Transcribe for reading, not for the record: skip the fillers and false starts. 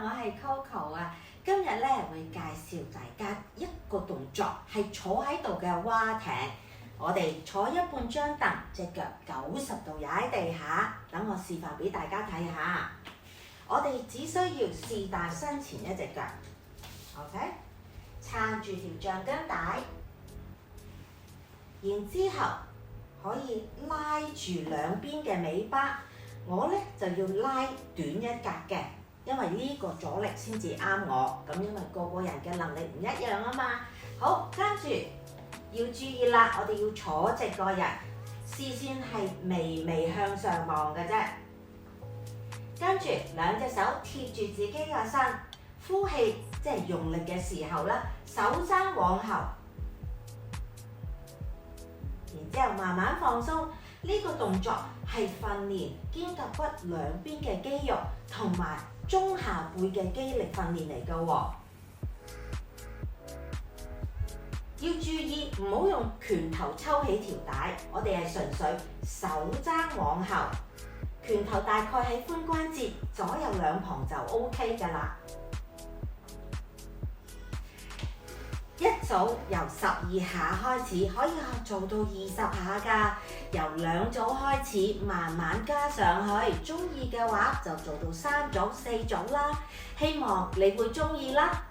我係 Coco 啊。今日咧會介紹大家一個動作，係坐喺度嘅蛙艇。我哋坐一半張凳，隻腳90度踩喺地下。等我示範俾大家睇下。我哋只需要是但伸前一隻腳 ，OK， 撐住條橡筋帶，然之後可以拉住兩邊嘅尾巴。我咧就要拉短一格嘅，因為呢個阻力先至啱我。咁因為個個人嘅能力唔一樣啊嘛。好，跟住要注意啦，我哋要坐直個人，視線係微微向上望嘅啫。跟住兩隻手貼住自己個身，呼氣即係用力嘅時候咧，手踭往後，然之後慢慢放鬆。呢個動作係訓練肩胛骨兩邊嘅肌肉同埋中下背嘅肌力訓練嚟㗎喎。要注意唔好用拳頭抽起條帶，我哋係純粹手踭往後，拳頭大概喺髖關節左右兩旁就 OK 㗎啦。一組由12下開始，可以做到20下㗎。由2組開始，慢慢加上去。鍾意嘅話就做到3組、4組啦。希望你會鍾意啦。